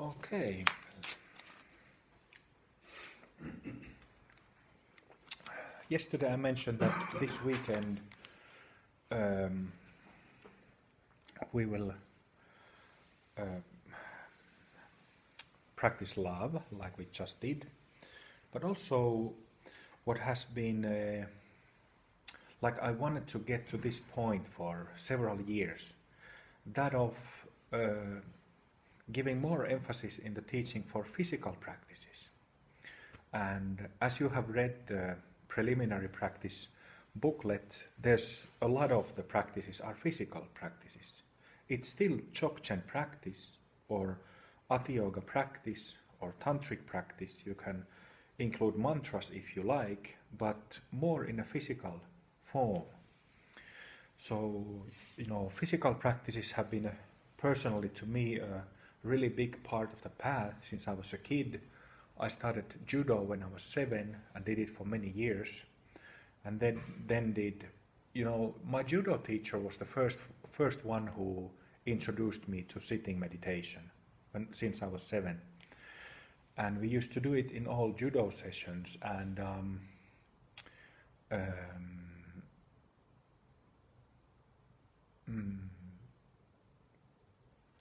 Okay. Yesterday I mentioned that this weekend we will practice love like we just did, but also what has been like I wanted to get to this point for several years, that of giving more emphasis in the teaching for physical practices. And as you have read the preliminary practice booklet, there's a lot of the practices are physical practices. It's still Dzogchen practice or Ati Yoga practice or Tantric practice. You can include mantras if you like, but more in a physical form. So, physical practices have been personally to me a really big part of the path since I was a kid. I started judo when I was 7 and did it for many years, and then did, my judo teacher was the first one who introduced me to sitting meditation since I was 7, and we used to do it in all judo sessions, and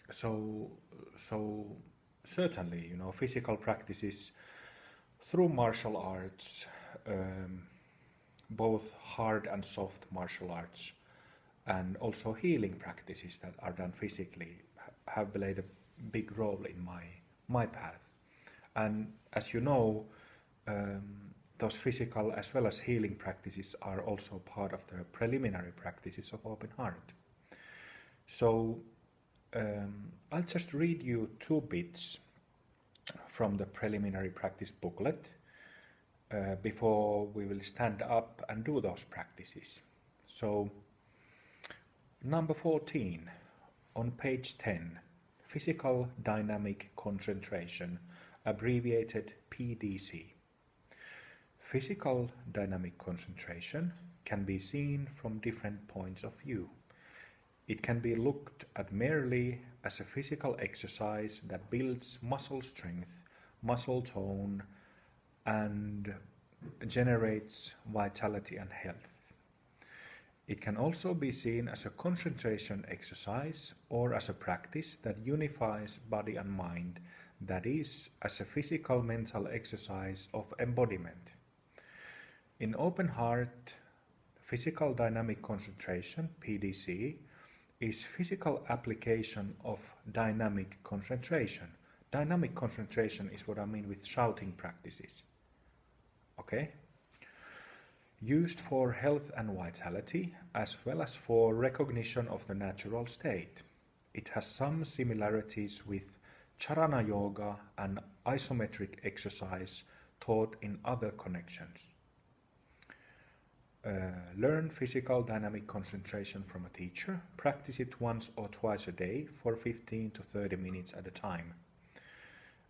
so certainly, physical practices through martial arts, both hard and soft martial arts, and also healing practices that are done physically have played a big role in my path. And as you know, those physical as well as healing practices are also part of the preliminary practices of open heart. So I'll just read you 2 bits from the preliminary practice booklet before we will stand up and do those practices. So, number 14 on page 10, Physical Dynamic Concentration, abbreviated PDC. Physical dynamic concentration can be seen from different points of view. It can be looked at merely as a physical exercise that builds muscle strength, muscle tone, and generates vitality and health. It can also be seen as a concentration exercise or as a practice that unifies body and mind, that is, as a physical mental exercise of embodiment. In open heart, physical dynamic concentration, PDC, is physical application of dynamic concentration. Dynamic concentration is what I mean with shouting practices. Okay? Used for health and vitality, as well as for recognition of the natural state. It has some similarities with Charana Yoga and isometric exercise taught in other connections. Learn physical dynamic concentration from a teacher. Practice it once or twice a day for 15 to 30 minutes at a time.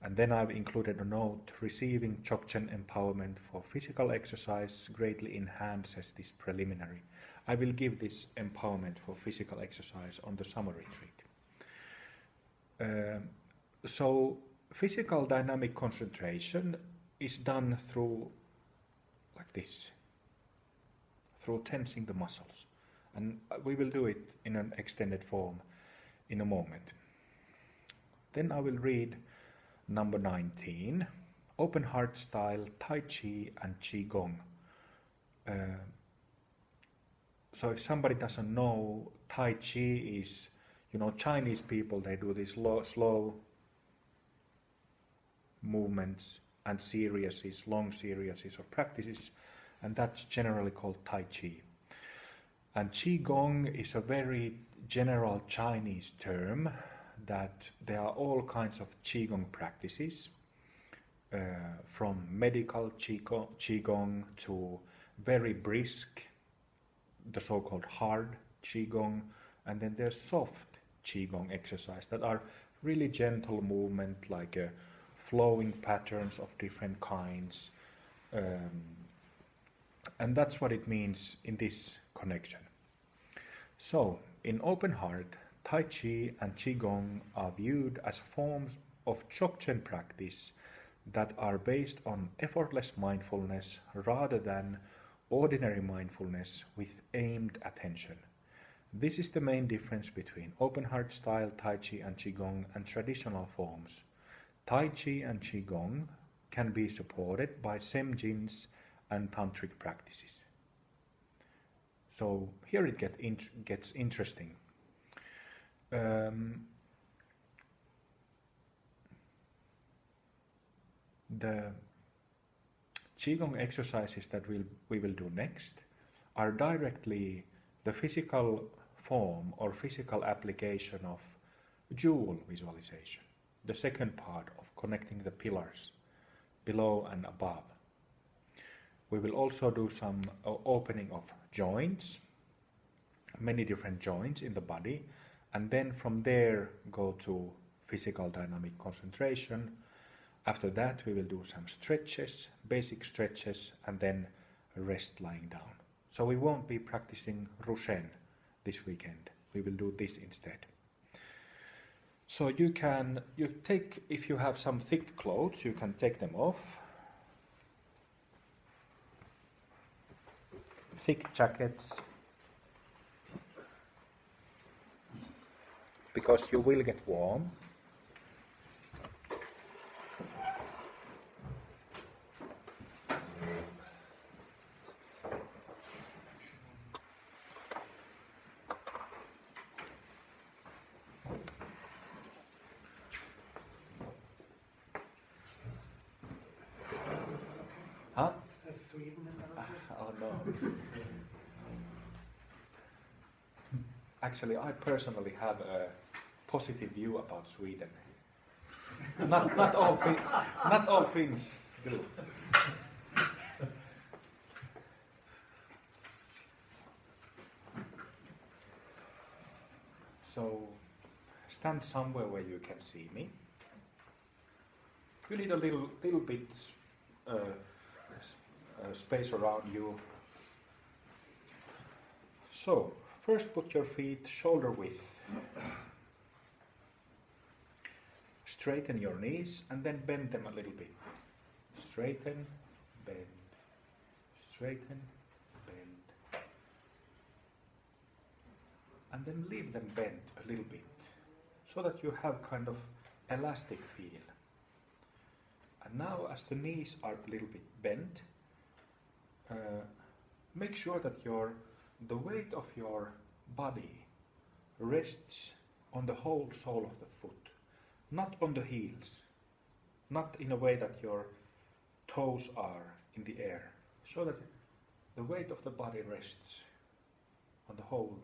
And then I've included a note: receiving Dzogchen empowerment for physical exercise greatly enhances this preliminary. I will give this empowerment for physical exercise on the summer retreat. So physical dynamic concentration is done through like this, through tensing the muscles, and we will do it in an extended form in a moment. Then I will read number 19, open heart style Tai Chi and Qigong. So if somebody doesn't know, Tai Chi is, Chinese people, they do these slow movements and long series of practices, and that's generally called Tai Chi. And Qigong is a very general Chinese term, that there are all kinds of Qigong practices, from medical Qigong to very brisk, the so-called hard Qigong, and then there's soft Qigong exercise that are really gentle movement, like flowing patterns of different kinds, and that's what it means in this connection. So, in open heart, Tai Chi and Qigong are viewed as forms of Dzogchen practice that are based on effortless mindfulness rather than ordinary mindfulness with aimed attention. This is the main difference between open heart style Tai Chi and Qigong and traditional forms. Tai Chi and Qigong can be supported by Semjins and Tantric practices. So here it gets interesting. The Qigong exercises that we will do next are directly the physical form or physical application of jewel visualization, the second part of connecting the pillars below and above. We will also do some opening of joints, many different joints in the body, and then from there go to physical dynamic concentration. After that we will do some stretches, basic stretches, and then rest lying down. So we won't be practicing Rushen this weekend. We will do this instead. So you take, if you have some thick clothes, you can take them off. Thick jackets, because you will get warm. Huh? Oh no. Actually, I personally have a positive view about Sweden. Not all Finns do. So stand somewhere where you can see me. You need a little bit space around you. So first put your feet shoulder width. Straighten your knees and then bend them a little bit. Straighten, bend, straighten, bend. And then leave them bent a little bit so that you have kind of elastic feel. And now as the knees are a little bit bent, make sure that the weight of your body rests on the whole sole of the foot, not on the heels, not in a way that your toes are in the air, so that the weight of the body rests on the whole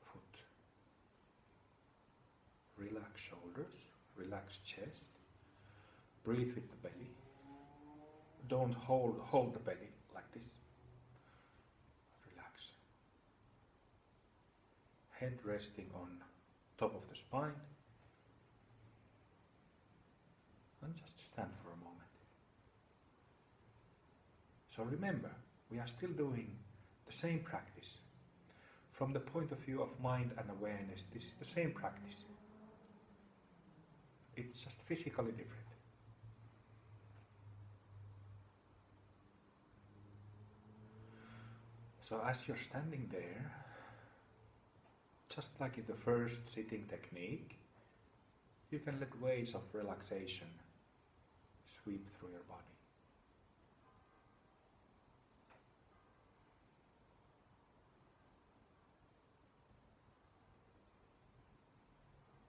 foot. Relax shoulders, relax chest, breathe with the belly. Don't hold the belly like this. Relax. Head resting on top of the spine. And just stand for a moment. So remember, we are still doing the same practice. From the point of view of mind and awareness, this is the same practice. It's just physically different. So as you're standing there, just like in the first sitting technique, you can let waves of relaxation sweep through your body.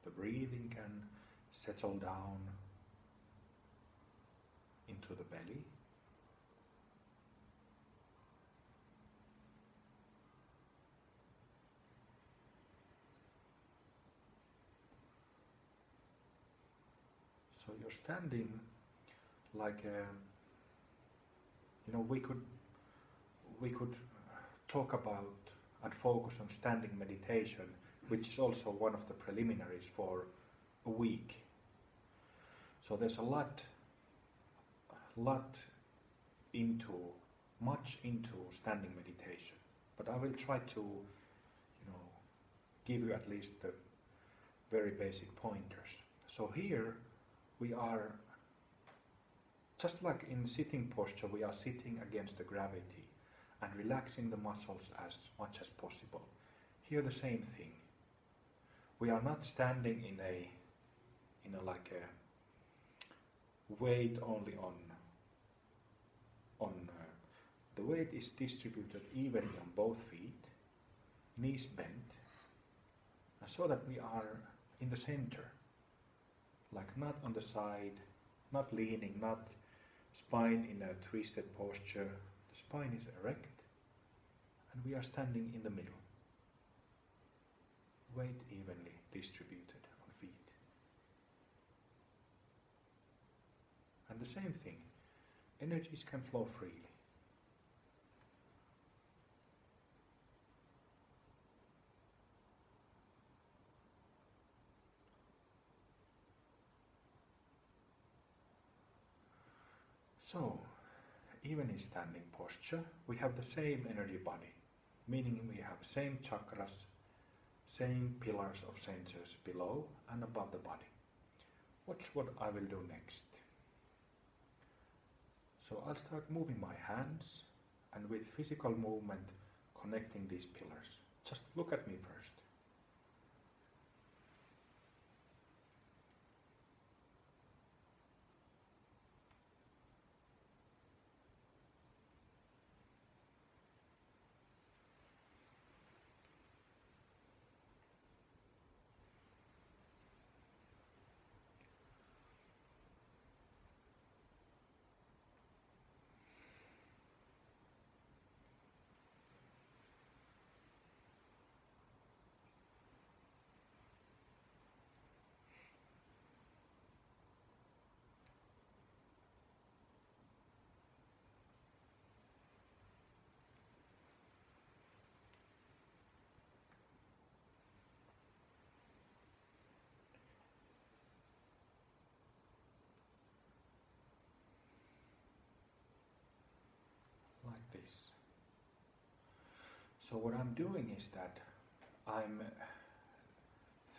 The breathing can settle down into the belly. So you're standing like we could talk about and focus on standing meditation, which is also one of the preliminaries for a week. So there's much into standing meditation, but I will try to give you at least the very basic pointers. So here we are, just like in sitting posture, we are sitting against the gravity and relaxing the muscles as much as possible. Here the same thing. We are not standing in a like a weight only on the weight is distributed evenly on both feet, knees bent, so that we are in the center, like not on the side, not leaning, not spine in a twisted posture. The spine is erect and we are standing in the middle, weight evenly distributed on feet. And the same thing, energies can flow freely. So, even in standing posture, we have the same energy body, meaning we have same chakras, same pillars of centers below and above the body. Watch what I will do next. So I'll start moving my hands and with physical movement connecting these pillars. Just look at me first. Like this. So what I'm doing is that I'm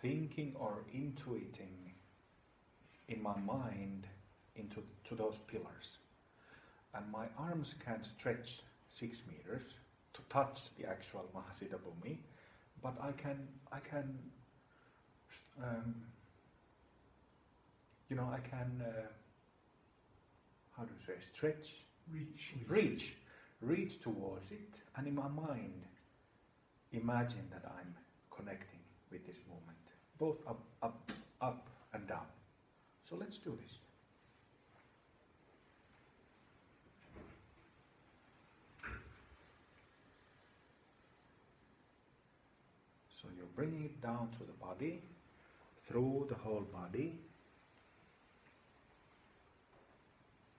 thinking or intuiting in my mind into those pillars. And my arms can stretch 6 meters to touch the actual Mahasiddha Bhumi, but I can how do you say, stretch? Reach towards it, and in my mind imagine that I'm connecting with this movement, both up and down. So let's do this. So you're bringing it down to the body, through the whole body.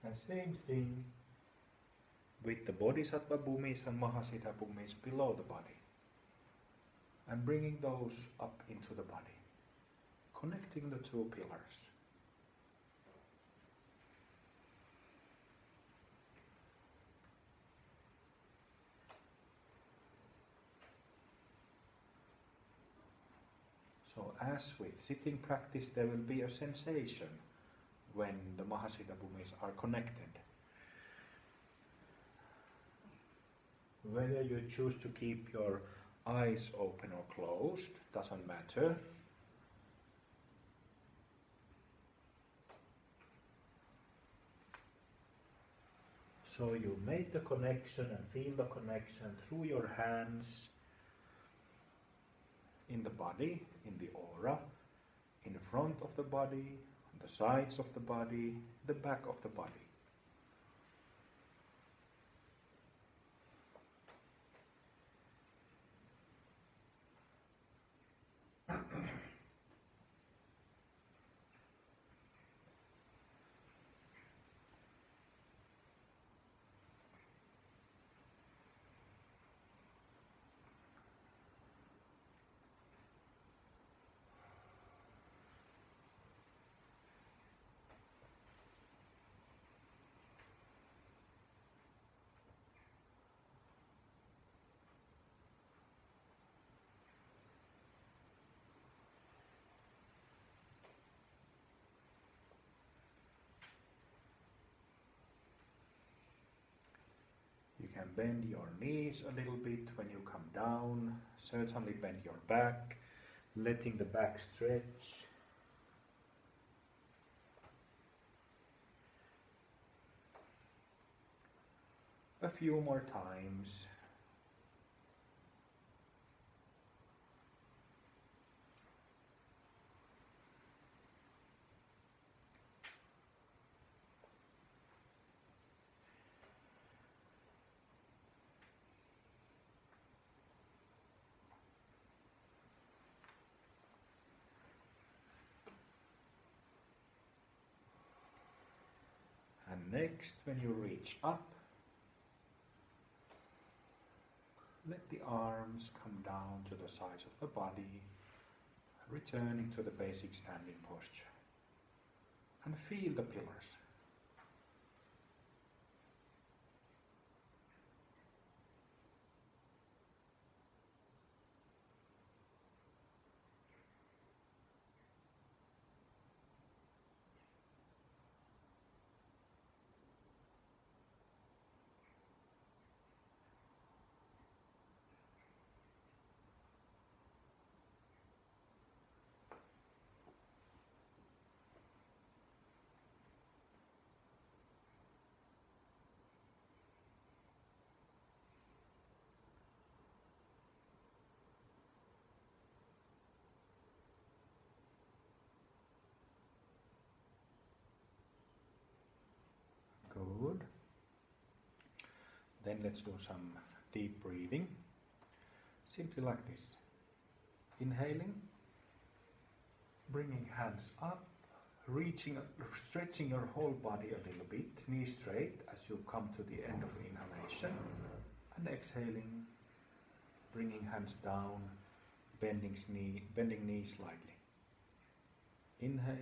And same thing with the Bodhisattva Bhumis and Mahasiddha Bhumis below the body. And bringing those up into the body, connecting the two pillars. So as with sitting practice, there will be a sensation when the Mahasiddha Bhumis are connected. Whether you choose to keep your eyes open or closed, doesn't matter. So you make the connection and feel the connection through your hands, in the body, in the aura, in front of the body, on the sides of the body, the back of the body. can bend your knees a little bit when you come down. Certainly bend your back, letting the back stretch. A few more times. And next, when you reach up, let the arms come down to the sides of the body, returning to the basic standing posture. And feel the pillars. Good. Then let's do some deep breathing. Simply like this. Inhaling, bringing hands up, stretching your whole body a little bit, knees straight as you come to the end of inhalation. And exhaling, bringing hands down, bending knees slightly. Inhale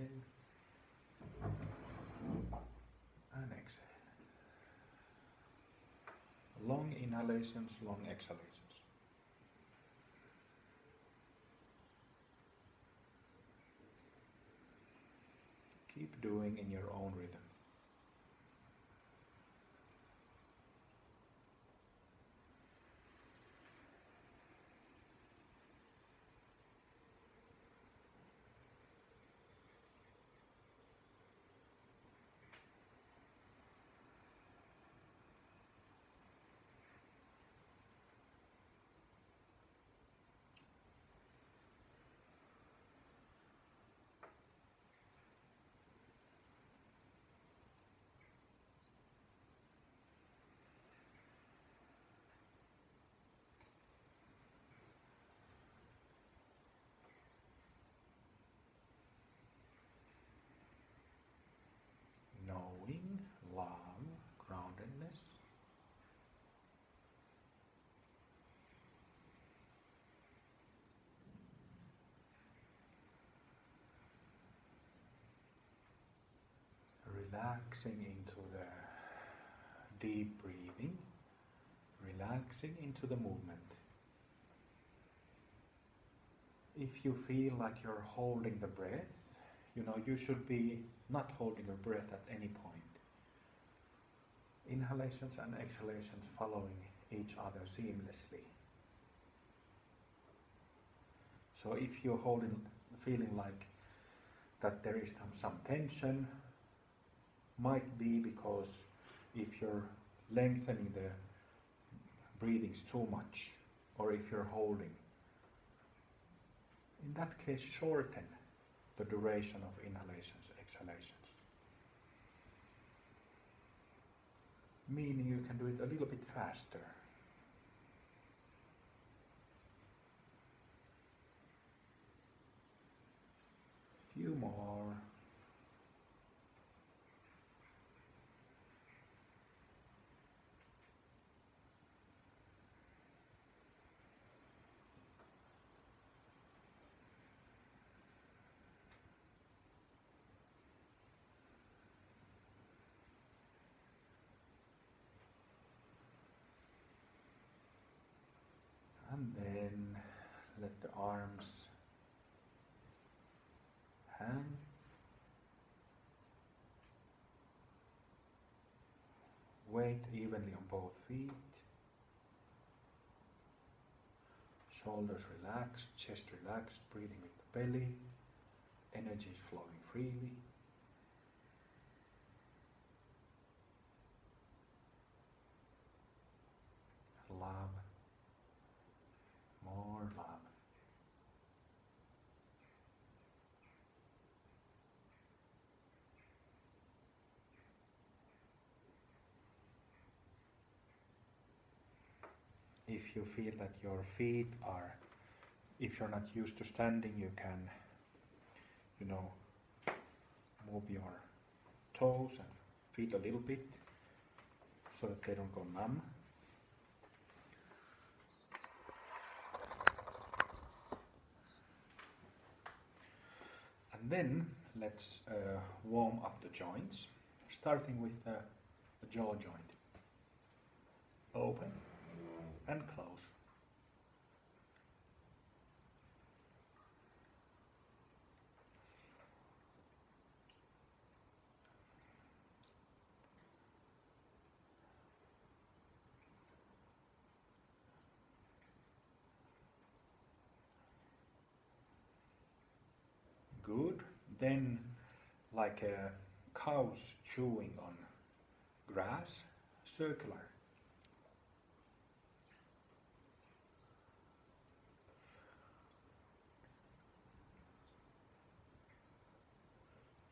and exhale. Long inhalations, long exhalations. Keep doing in your own rhythm. Knowing, love, groundedness. Relaxing into the deep breathing, relaxing into the movement. If you feel like you're holding the breath, you should be not holding your breath at any point. Inhalations and exhalations following each other seamlessly. So if you're feeling like that there is some tension, might be because if you're lengthening the breathings too much, or if you're holding. In that case, shorten the duration of inhalations, exhalations. Meaning you can do it a little bit faster. Few more. And then let the arms hang. Weight evenly on both feet. Shoulders relaxed, chest relaxed, breathing with the belly. Energy is flowing freely. Love. More love. If you feel that your feet are, if you're not used to standing, you can, move your toes and feet a little bit so that they don't go numb. And then let's warm up the joints, starting with the jaw joint. Open and close. Good. Then, like a cow's chewing on grass, circular.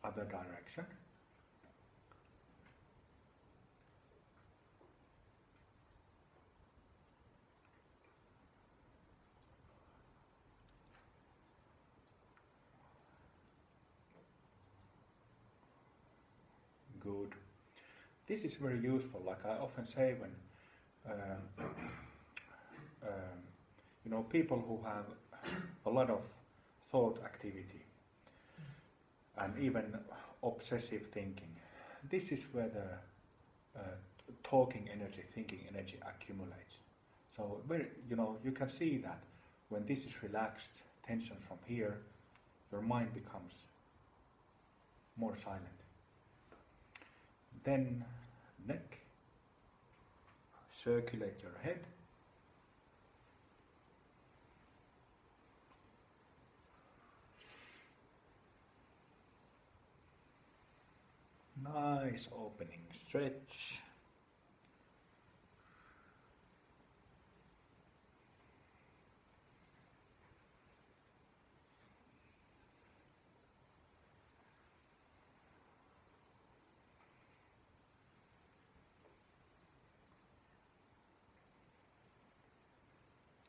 Other direction. Good. This is very useful. Like I often say when, people who have a lot of thought activity and even obsessive thinking, this is where the talking energy, thinking energy accumulates. So you can see that when this is relaxed, tension from here, your mind becomes more silent. Then neck, circulate your head. Nice opening stretch.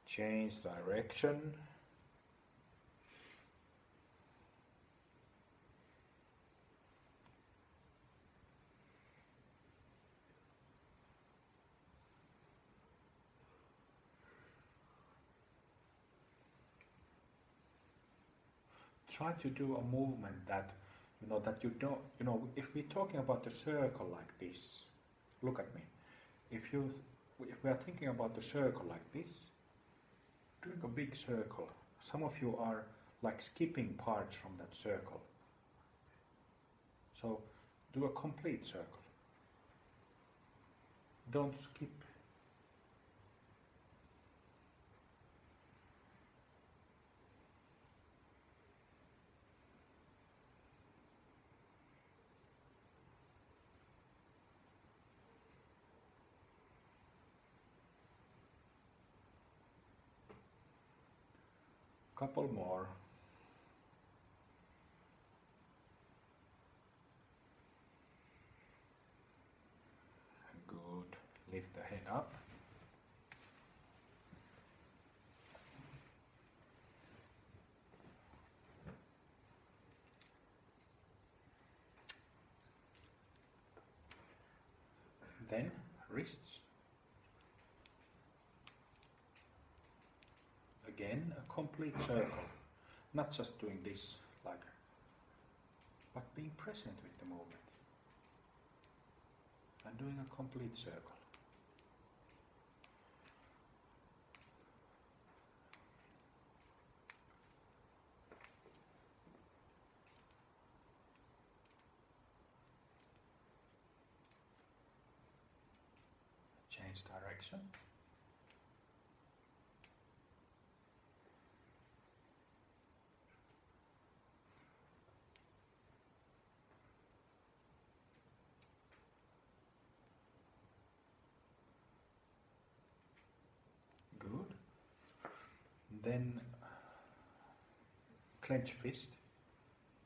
Change direction. Try to do a movement that, that you don't, if we're talking about a circle like this, look at me. If we are thinking about the circle like this, doing a big circle, some of you are like skipping parts from that circle. So do a complete circle. Don't skip. Couple more. Good. Lift the head up. Then wrists. Again, a complete circle. Not just doing this but being present with the movement. And doing a complete circle. Change direction. Then clench fist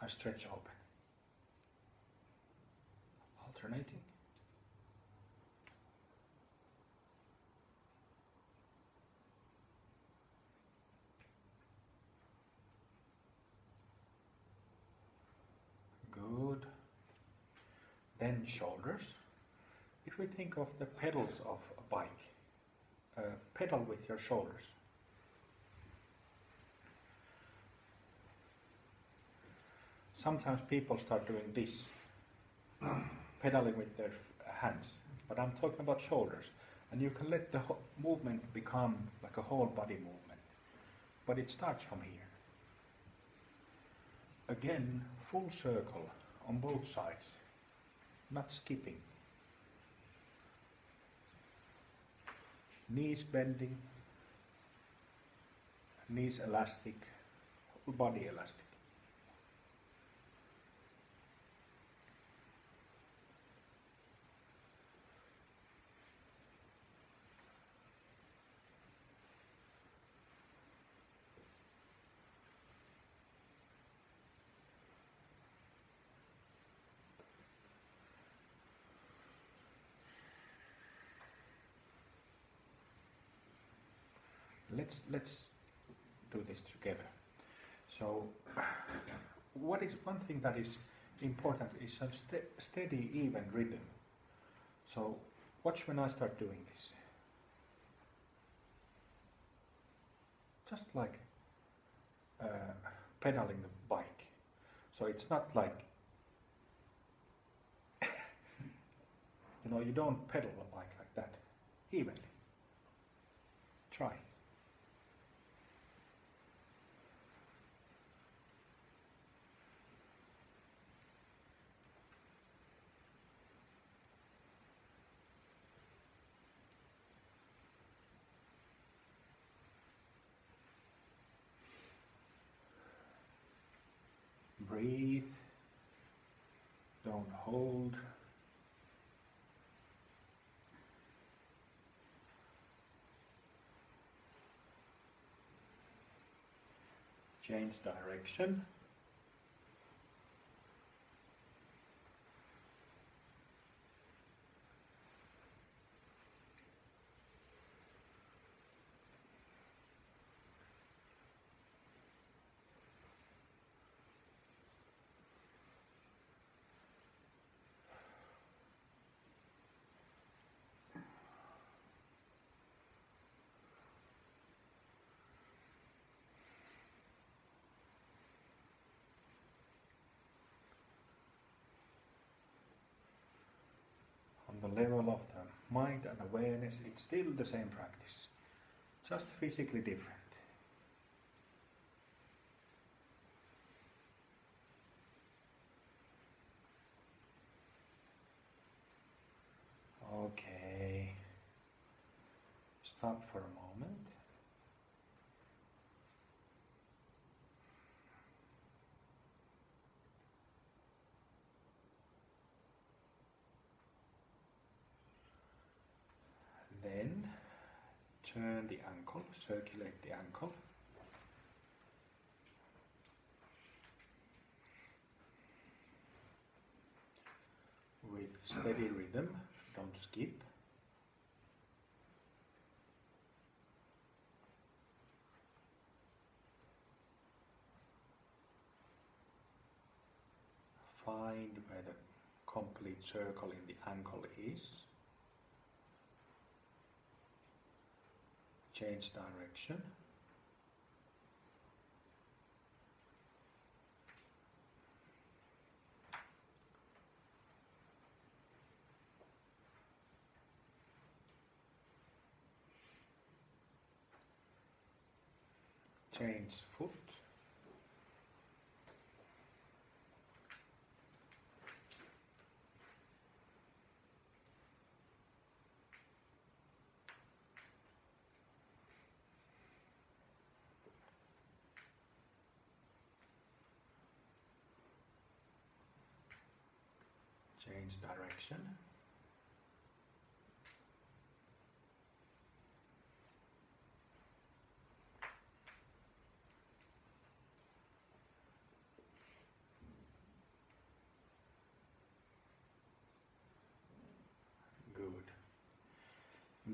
and stretch open. Alternating. Good. Then shoulders. If we think of the pedals of a bike, pedal with your shoulders. Sometimes people start doing this, pedaling with their hands, but I'm talking about shoulders. And you can let the movement become like a whole body movement, but it starts from here. Again, full circle on both sides, not skipping. Knees bending, knees elastic, whole body elastic. Let's do this together. So, what is one thing that is important is a steady, even rhythm. So, watch when I start doing this. Just like pedaling a bike. So it's not like you don't pedal a bike like that evenly. Try. Breathe, don't hold. Change direction. On the level of the mind and awareness, it's still the same practice, just physically different. Okay, stop for a moment. Then turn the ankle, circulate the ankle. With steady rhythm, don't skip. Find where the complete circle in the ankle is. Change direction. Change foot. Change direction.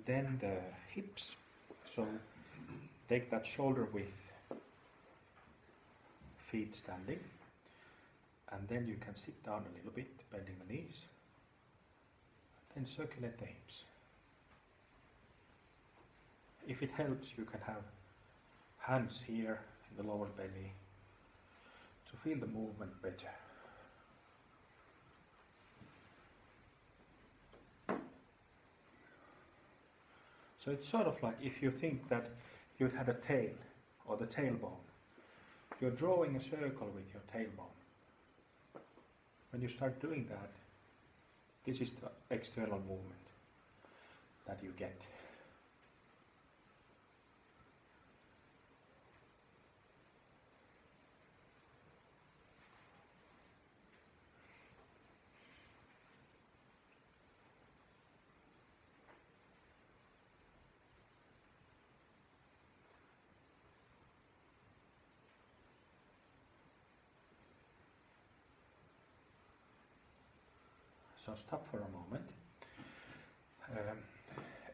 then the hips. So take that shoulder width, feet standing, and then you can sit down a little bit, bending the knees, then circulate the hips. If it helps, you can have hands here in the lower belly to feel the movement better. So it's sort of like if you think that you had a tail or the tailbone, you're drawing a circle with your tailbone. When you start doing that, this is the external movement that you get. So stop for a moment.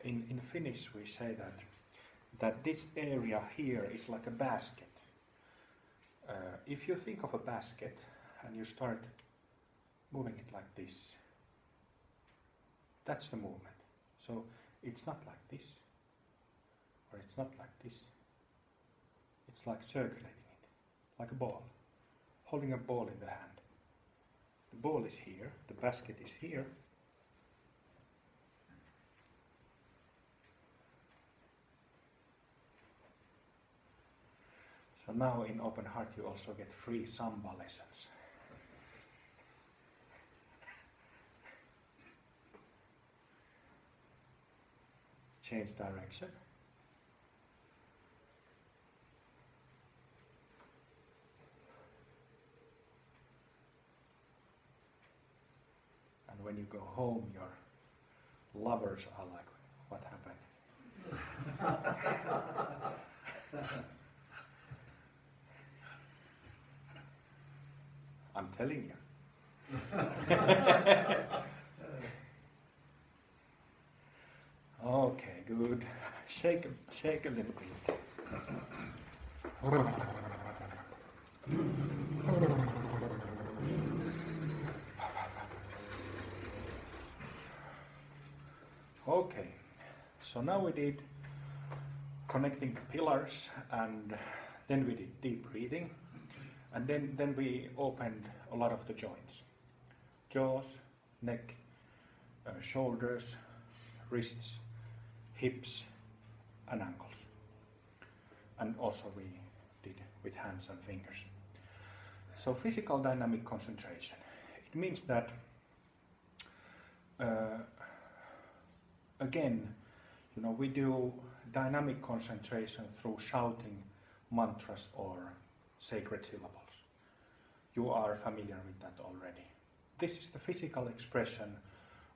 In Finnish we say that this area here is like a basket. If you think of a basket and you start moving it like this, that's the movement. So it's not like this, or it's not like this. It's like circulating it, like a ball, holding a ball in the hand. The ball is here, the basket is here. So now in Open Heart you also get free samba lessons. Change direction. And when you go home, your lovers are like, what happened? I'm telling you. Okay, good. Shake a little bit. Okay, so now we did connecting the pillars, and then we did deep breathing, and then we opened a lot of the joints. Jaws, neck, shoulders, wrists, hips and ankles. And also we did with hands and fingers. So physical dynamic concentration. It means that again, we do dynamic concentration through shouting mantras or sacred syllables. You are familiar with that already. This is the physical expression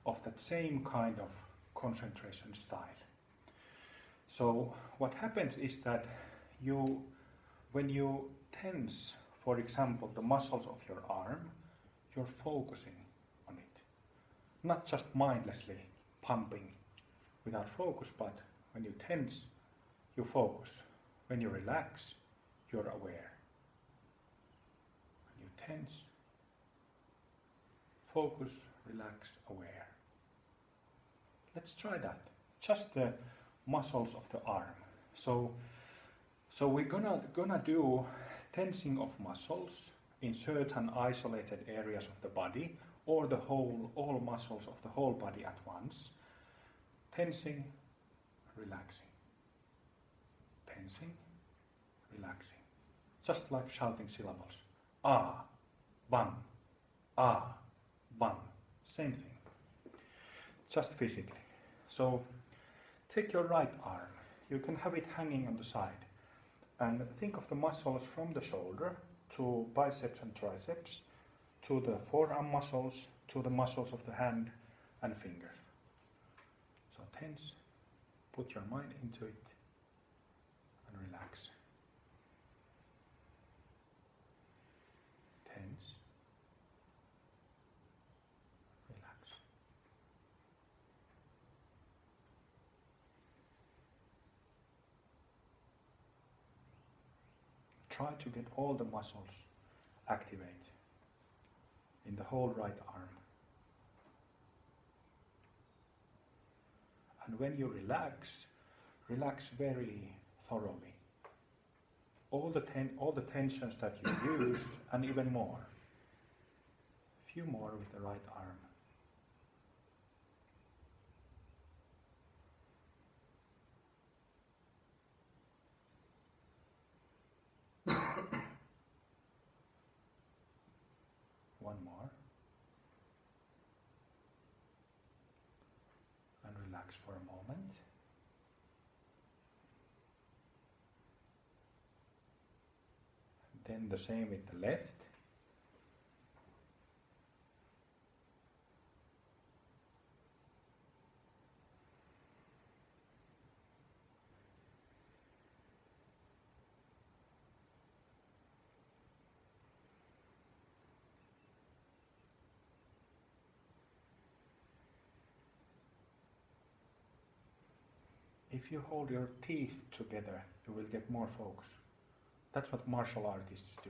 of that same kind of concentration style. So what happens is that when you tense, for example, the muscles of your arm, you're focusing on it. Not just mindlessly pumping without focus, but when you tense, you focus. When you relax, you're aware. When you tense, focus, relax, aware. Let's try that. Just the muscles of the arm. So we're gonna do tensing of muscles in certain isolated areas of the body, or all muscles of the whole body at once. Tensing, relaxing. Tensing, relaxing. Just like shouting syllables. Ah, bang, ah, bang. Same thing. Just physically. So take your right arm. You can have it hanging on the side. And think of the muscles from the shoulder to biceps and triceps, to the forearm muscles, to the muscles of the hand and fingers. So tense, put your mind into it, and relax. Tense, relax. try to get all the muscles activate in the whole right arm. And when you relax, relax very thoroughly. All the tensions that you used, and even more. A few more with the right arm. One more. And relax for a moment. Then the same with the left. If you hold your teeth together, you will get more focus. That's what martial artists do.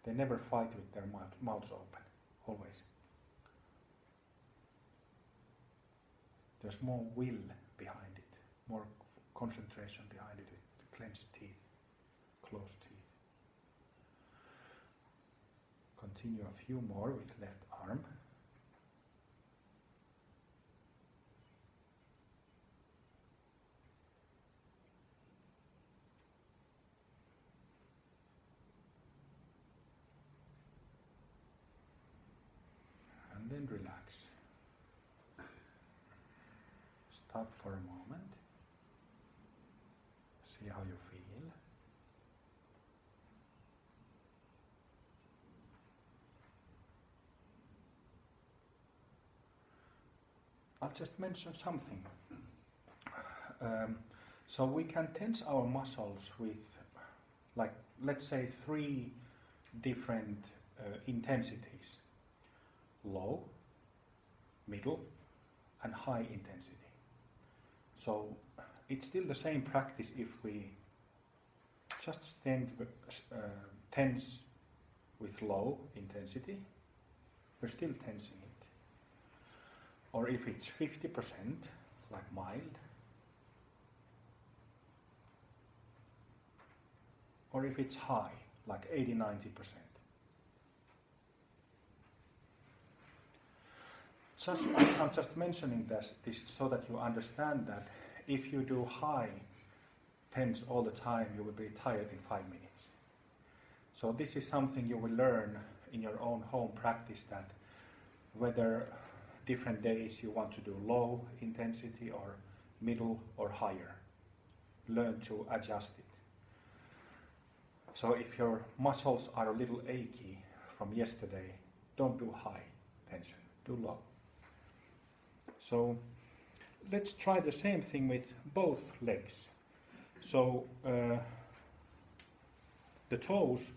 They never fight with their mouths open, always. There's more will behind it, more concentration behind it with clenched teeth, closed teeth. Continue a few more with left arm. And then relax. Stop for a moment. See how you feel. I'll just mention something. So we can tense our muscles with, like, let's say 3 different intensities. Low, middle, and high intensity. So it's still the same practice if we just tense with low intensity, we're still tensing it. Or if it's 50%, like mild, or if it's high, like 80-90%. I'm just mentioning this so that you understand that if you do high tense all the time, you will be tired in 5 minutes. So this is something you will learn in your own home practice, that whether different days you want to do low intensity or middle or higher, learn to adjust it. So if your muscles are a little achy from yesterday, don't do high tension, do low. So let's try the same thing with both legs. So the toes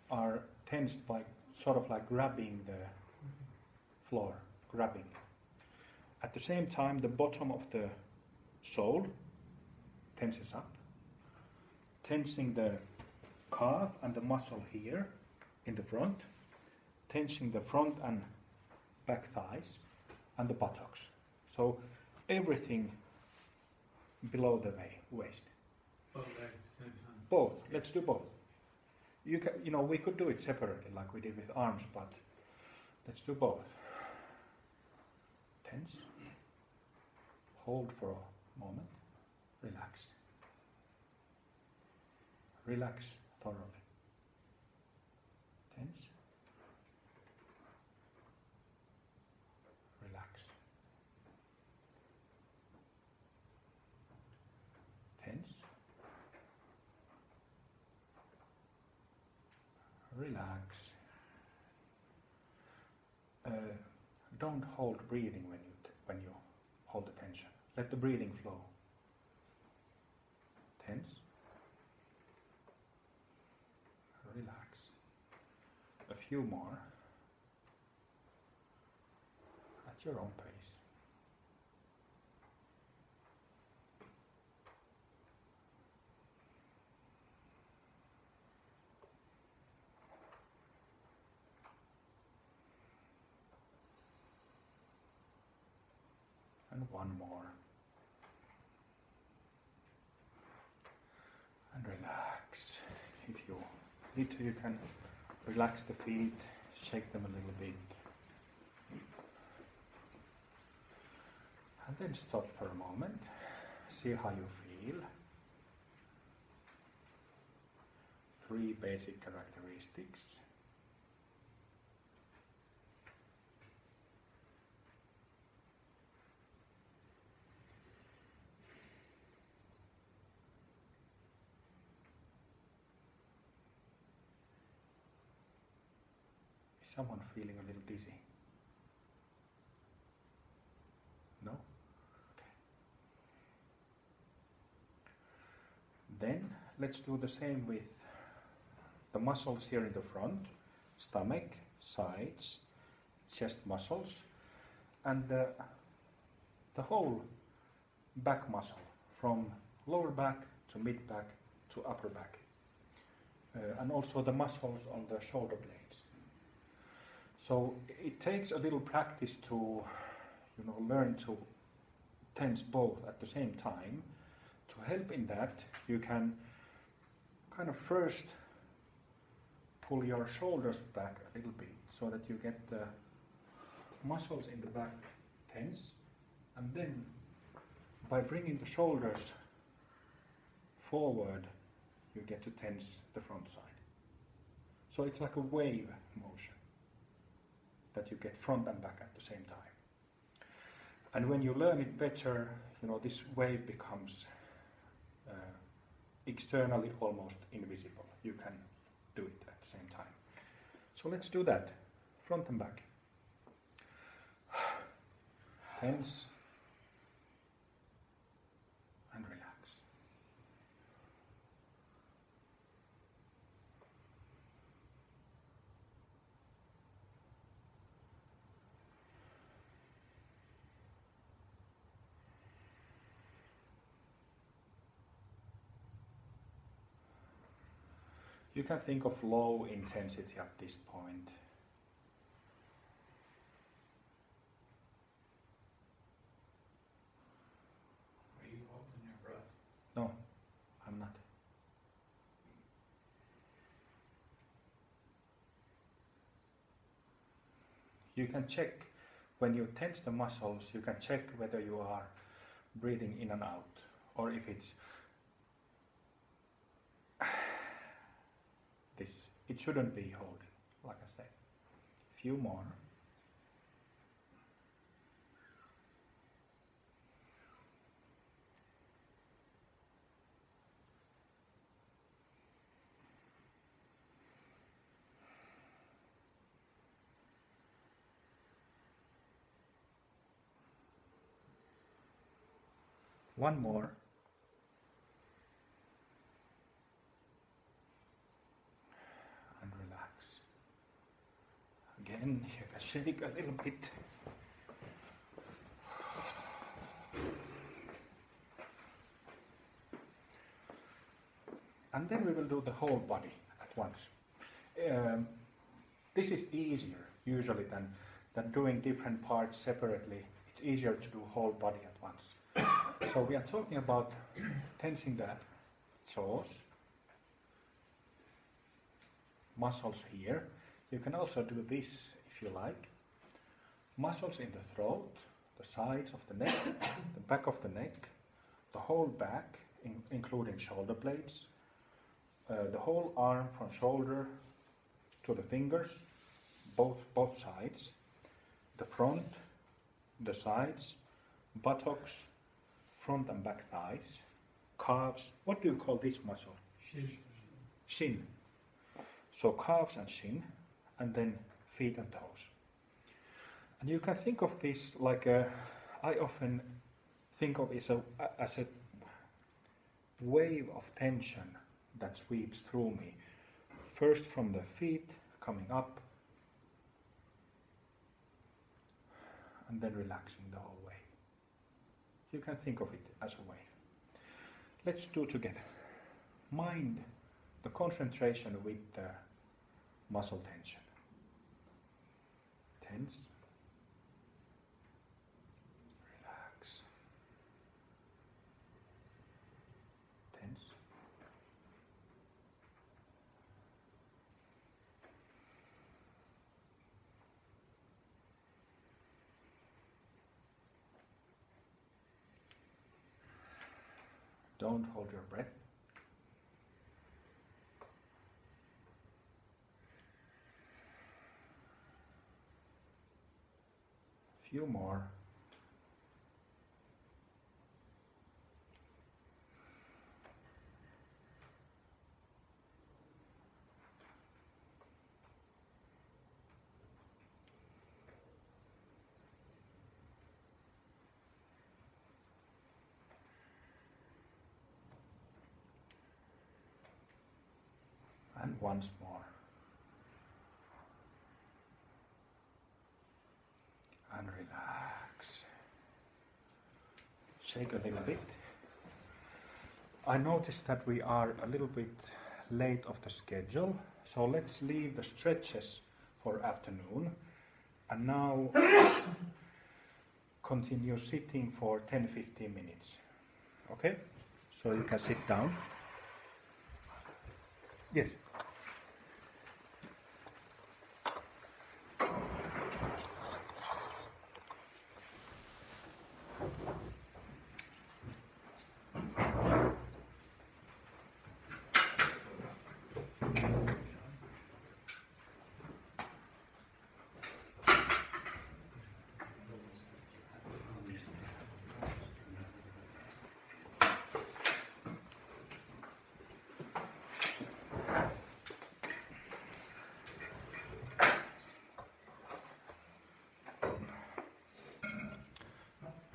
are tensed by sort of like grabbing the floor, grabbing. At the same time, the bottom of the sole tenses up, tensing the calf and the muscle here in the front, tensing the front and back thighs and the buttocks. So everything below the waist. Both legs, same time. Both. Let's do both. We could do it separately like we did with arms, but let's do both. Tense. Hold for a moment. Relax. Relax thoroughly. Tense. Relax. Tense. Relax. Don't hold breathing when you hold the tension. Let the breathing flow. Tense. Relax. A few more at your own pace. And one more. And relax. If you need to, you can relax the feet, shake them a little bit. And then stop for a moment. See how you feel. 3 basic characteristics. Is someone feeling a little dizzy? No? Okay. Then let's do the same with the muscles here in the front, stomach, sides, chest muscles, and the whole back muscle from lower back to mid back to upper back, and also the muscles on the shoulder blades. So it takes a little practice to, learn to tense both at the same time. To help in that, you can kind of first pull your shoulders back a little bit so that you get the muscles in the back tense, and then by bringing the shoulders forward, you get to tense the front side. So it's like a wave motion that you get front and back at the same time. And when you learn it better, this wave becomes externally almost invisible. You can do it at the same time. So let's do that, front and back. Tense and relax. You can think of low intensity at this point. Are you holding your breath? No, I'm not. You can check, when you tense the muscles, you can check whether you are breathing in and out, or if it's this. It shouldn't be holding, like I said. A few more. One more. And relax. Again, you can shake a little bit. And then we will do the whole body at once. This is easier usually than doing different parts separately. It's easier to do whole body at once. So we are talking about tensing the jaws, muscles here. You can also do this if you like. Muscles in the throat, the sides of the neck, the back of the neck, the whole back, including shoulder blades, the whole arm from shoulder to the fingers, both sides, the front, the sides, buttocks, front and back thighs, calves. What do you call this muscle? Shin. Shin. So calves and shin, and then feet and toes. And you can think of this like I often think of it as a wave of tension that sweeps through me. First from the feet, coming up, and then relaxing the whole way. You can think of it as a wave. Let's do together. Mind the concentration with the muscle tension. Tense. Relax. Don't hold your breath. Few more. And once more. And relax. Shake a little bit. I noticed that we are a little bit late of the schedule, so let's leave the stretches for afternoon. And now continue sitting for 10-15 minutes. Okay? So you can sit down. Yes.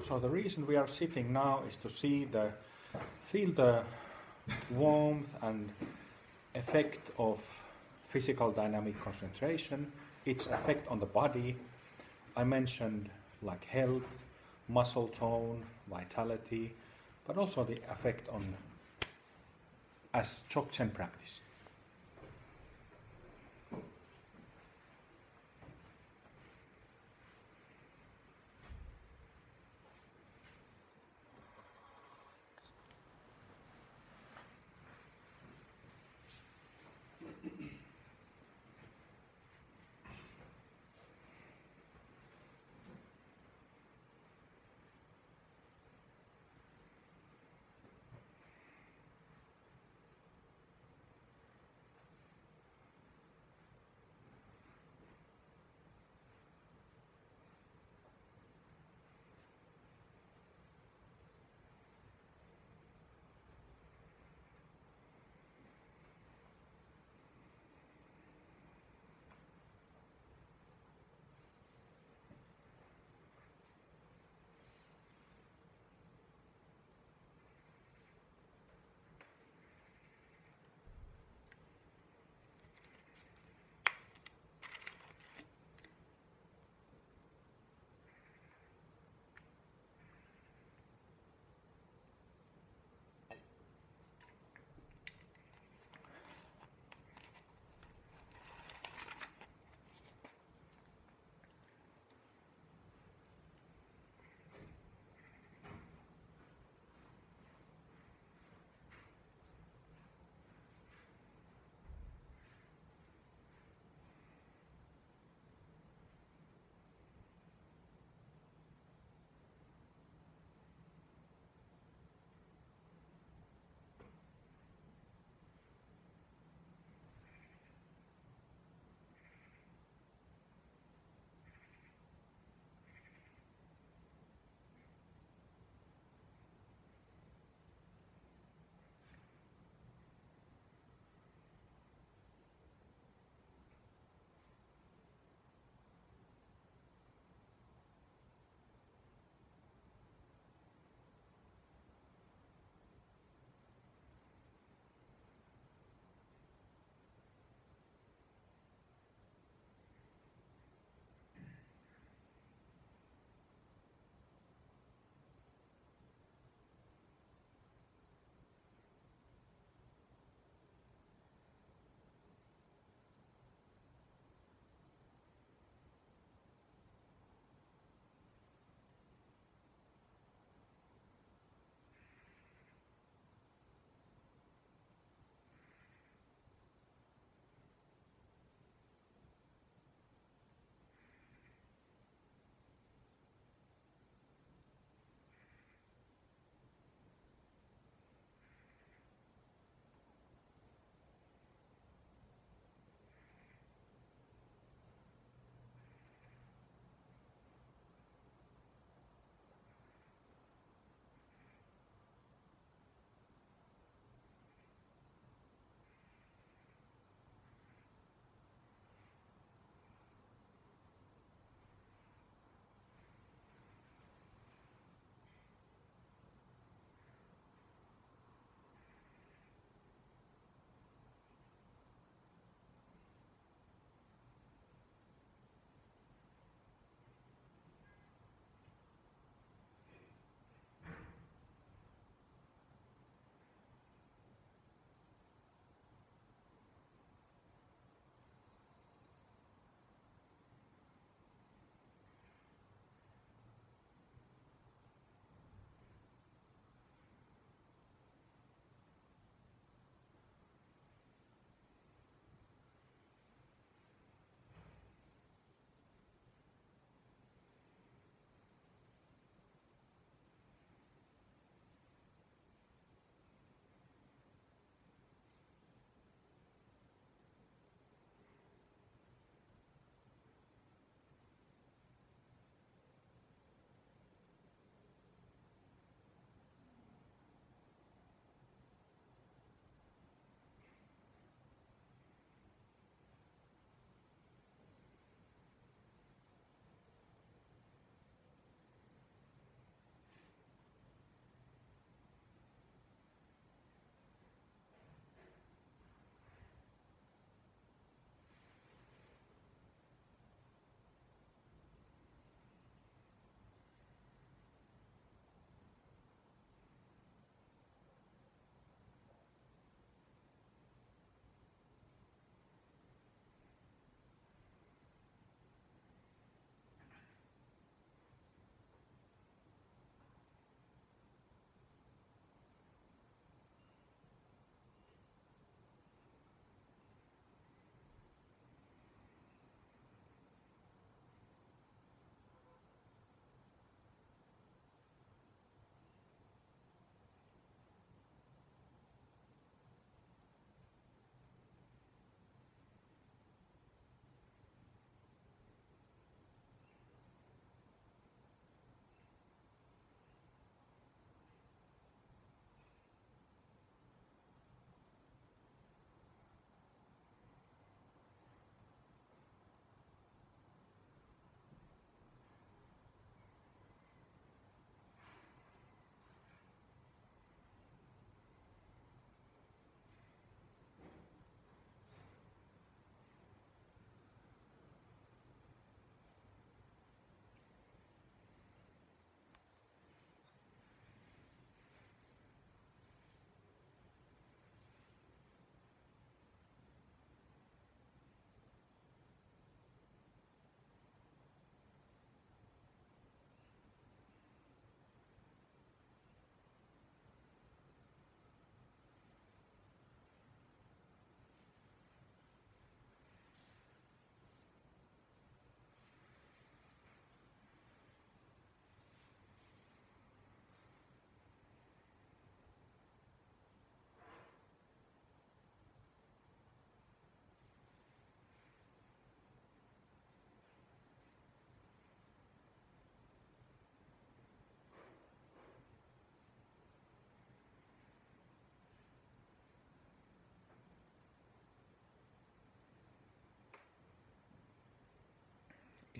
So the reason we are sitting now is to feel the warmth and effect of physical dynamic concentration, its effect on the body. I mentioned like health, muscle tone, vitality, but also the effect on as Dzogchen practice.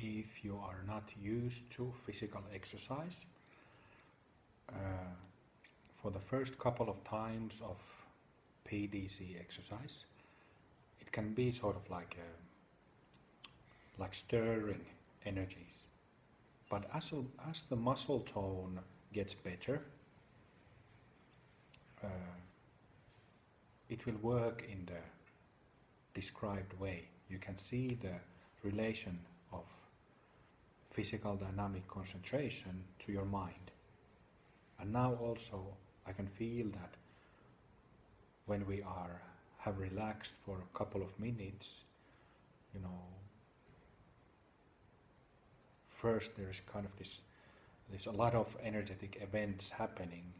if you are not used to physical exercise, for the first couple of times of PDC exercise, it can be sort of like stirring energies. But as the muscle tone gets better, it will work in the described way. You can see the relation of physical dynamic concentration to your mind. And now also I can feel that when we have relaxed for a couple of minutes, first there's kind of there's a lot of energetic events happening,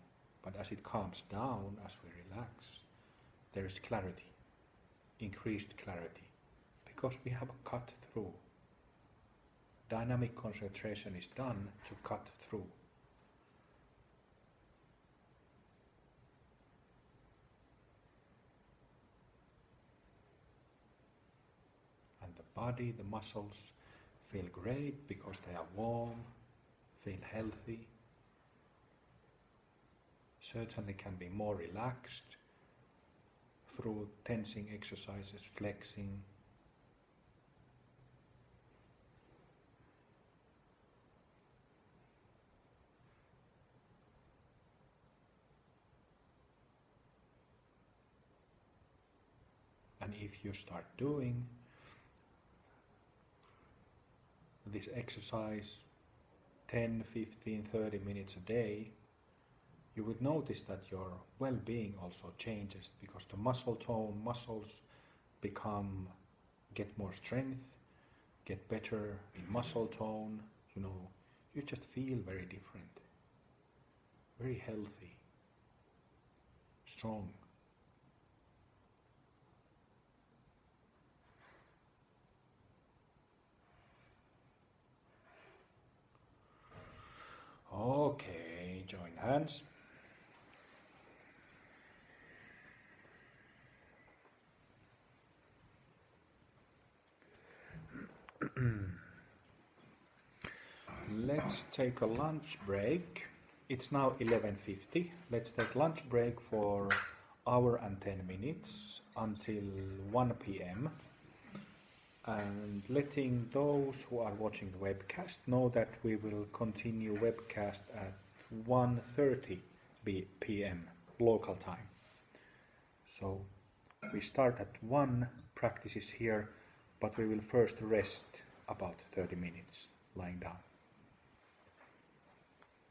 but as it calms down, as we relax, there is clarity, increased clarity, because we have cut through. Dynamic concentration is done to cut through. And the body, the muscles feel great because they are warm, feel healthy. Certainly can be more relaxed through tensing exercises, flexing. And if you start doing this exercise 10, 15, 30 minutes a day, you would notice that your well-being also changes, because the muscles get more strength, get better in muscle tone, you just feel very different, very healthy, strong. Okay, join hands. Let's take a lunch break. It's now 11:50. Let's take lunch break for hour and 10 minutes until 1 p.m. and letting those who are watching the webcast know that we will continue webcast at 1:30 p.m. local time. So we start at 1 practices here, but we will first rest about 30 minutes lying down.